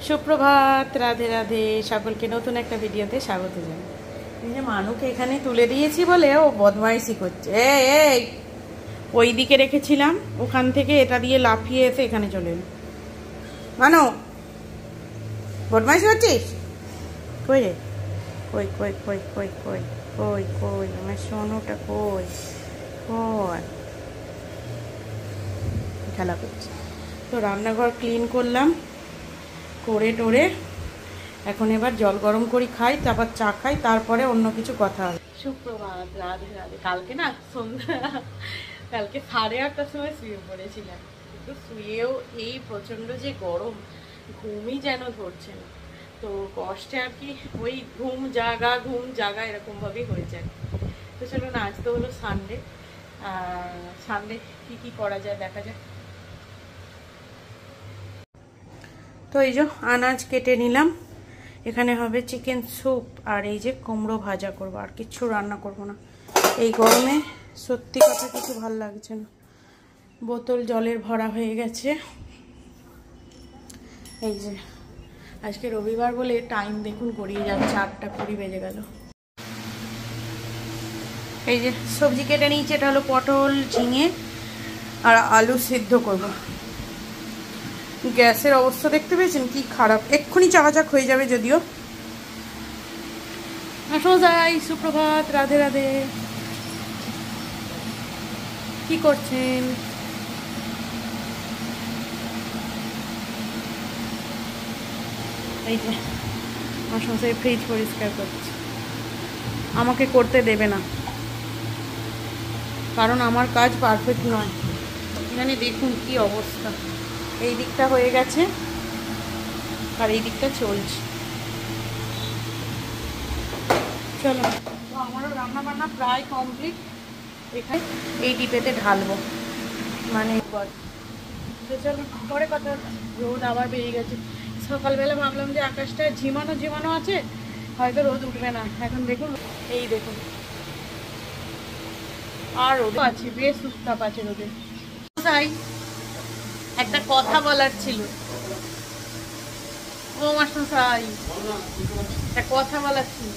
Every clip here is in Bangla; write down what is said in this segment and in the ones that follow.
সুপ্রভাত, রাধে রাধে। সকলকে নতুন একটা ভিডিওতে স্বাগত জানাই। এই যে মানুকে এখানে তুলে দিয়েছি বলে ও বদমাইশি করছে। এই ওই দিকে রেখেছিলাম, ওখান থেকে এটা দিয়ে লাফিয়ে এসে এখানে চলে এলো। মানো, বদমাইশি করছিস? কই রে? কই কই কই কই কই কই কই আমার সোনুটা কই কই? খেলা করছে। তো রান্নাঘর ক্লিন করলাম, করে টোরে এখন এবার জল গরম করি, খাই, তারপর চা খাই, তারপরে অন্য কিছু কথা হবে। সুপ্রভাত, রাধে রাধে। কালকে না সন্ধ্যা, কালকে 8:30টার সময় শুয়ে পড়েছিলাম, কিন্তু শুয়েও এই প্রচণ্ড যে গরম, ঘুমই যেন ধরছে না। তো কষ্টে আর কি ওই ঘুম জাগা এরকমভাবেই হয়ে যায়। তো চলো না, আজ তো হলো সানডে, সানডে কী করা যায় দেখা যায়। তো এই যে আনাজ কেটে নিলাম, এখানে হবে চিকেন স্যুপ, আর এই যে কুমড়ো ভাজা করবো, আর কিচ্ছু রান্না করব না। এই গরমে সত্যি কথা কিছু ভাল লাগছে না। বোতল জলের ভরা হয়ে গেছে। এই যে আজকে রবিবার বলে টাইম দেখুন গড়িয়ে যাচ্ছে, 8:20 বেজে গেল। এই যে সবজি কেটে নিয়েছি, এটা হলো পটল, ঝিঙে আর আলু সিদ্ধ করব। গ্যাসের অবস্থা দেখতে পেয়েছেন কি খারাপ, এক্ষুনি চাকাচাক হয়ে যাবে। যদিও আসো যাই। সুপ্রভাত, রাধে রাধে। কি করছেন? এই যে আমার সংসারে ফ্রিজ পরিষ্কার করছে, আমাকে করতে দেবে না, কারণ আমার কাজ পারফেক্ট নয়। এখানে দেখুন কি অবস্থা, এই দিকটা হয়ে গেছে আর এই দিকটা চলছে। চলো, তো আমারও রান্না বান্না প্রায় কমপ্লিট। এখানে এই ডিপেতে ঢালবো, মানে তো চলো পরে কথা। রোদ আবার বেরিয়ে গেছে। সকালবেলা ভাবলাম যে আকাশটা ঝিমানো আছে, হয়তো রোদ উঠবে না। এখন দেখুন, এই দেখুন, আর রোদ আছে, বেশ উত্তাপ আছে রোদে। তাই একটা কথা বলার ছিল। ও মাস্টারমশাই, একটা কথা বলার ছিল।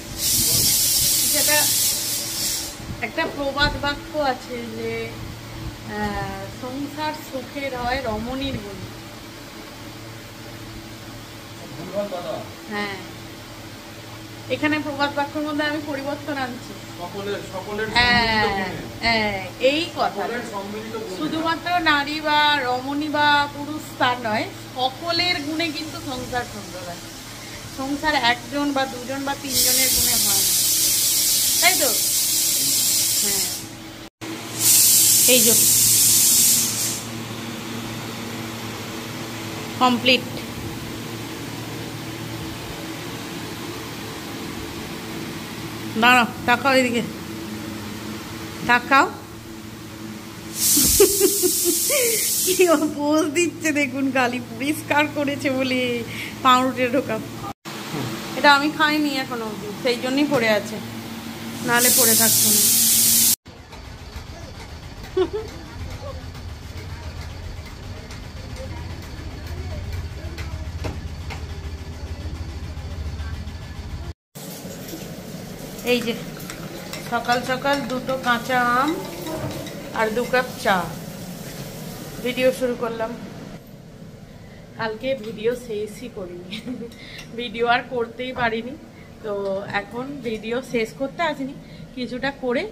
সেটা একটা প্রবাদ বাক্য আছে যে সংসার সুখের হয় রমণীর গুণে। হ্যাঁ, এখানে প্রবাদ বাক্যের মধ্যে আমি পরিবর্তন আনছি। এই কথা শুধুমাত্র নারী বা রমণী বা পুরুষ তার নয়, সকলের গুণে কিন্তু সংসার সুন্দর হয়। সংসার একজন বা দুজন বা তিনজনের গুণে হয় না, তাই তো? হ্যাঁ, এই যে কমপ্লিট। দাঁড়াও, তাকাও এদিকে, তাকাও। কি পোজ দিচ্ছে দেখুন, গালি পরিষ্কার করেছে বলে পাউরুটে ঢোকা। এটা আমি খাইনি এখনো অবধি, সেই জন্যই পড়ে আছে, নাহলে পড়ে থাকতো না। এই যে সকাল সকাল 2টো কাঁচা আম আর 2 কাপ চা, ভিডিও শুরু করলাম। কালকে ভিডিও শেষই করিনি, ভিডিও আর করতেই পারিনি। তো এখন ভিডিও শেষ করতে আসিনি, কিছুটা করে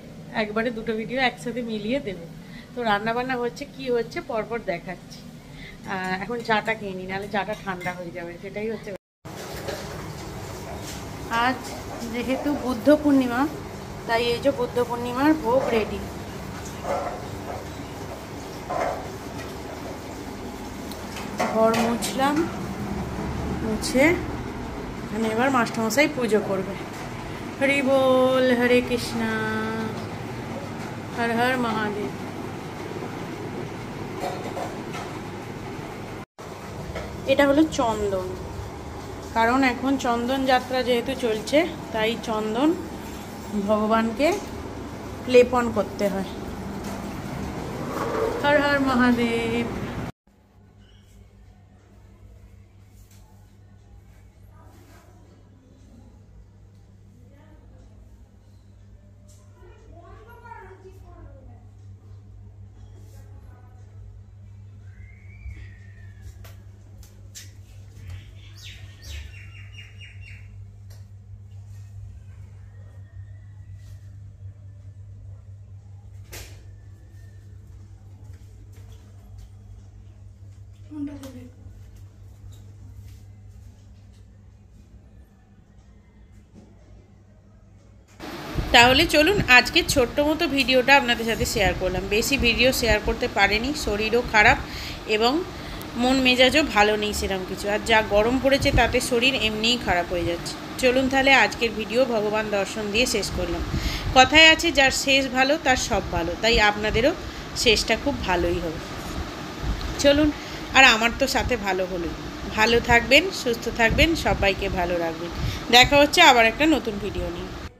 একবারে 2টো ভিডিও একসাথে মিলিয়ে দেবো। তো রান্নাবান্না হচ্ছে, কি হচ্ছে পরপর দেখাচ্ছি। এখন চাটা খেয়ে নিই, নাহলে চাটা ঠান্ডা হয়ে যাবে, সেটাই হচ্ছে। আজ যেহেতু বুদ্ধ পূর্ণিমা, তাই এই যে বুদ্ধ পূর্ণিমার ভোগ রেডি। ঘর মুছলাম, মুছে এখানে এবার মাস্টারমশাই পুজো করবে। হরি বল, হরে কৃষ্ণা, হর হর মহাদেব। এটা হলো চন্দন, কারণ এখন চন্দন যাত্রা যেহেতু চলছে, তাই চন্দন ভগবানকে লেপন করতে হয়। হর হর মহাদেব। তাহলে চলুন আজকে ছোট্ট মতো ভিডিওটা আপনাদের সাথে শেয়ার করলাম। বেশি ভিডিও শেয়ার করতে পারিনি, শরীরও খারাপ এবং মন মেজাজও ভালো নেই সেরকম কিছু। আর যা গরম পড়েছে তাতে শরীর এমনিই খারাপ হয়ে যাচ্ছে। চলুন তাহলে আজকের ভিডিও ভগবান দর্শন দিয়ে শেষ করলাম। কথায় আছে যার শেষ ভালো তার সব ভালো, তাই আপনাদেরও শেষটা খুব ভালোই হবে। চলুন, আর আমার তো সাথে ভালো হলোই। ভালো থাকবেন, সুস্থ থাকবেন, সবাইকে ভালো রাখবেন। দেখা হচ্ছে আবার একটা নতুন ভিডিও নিয়ে।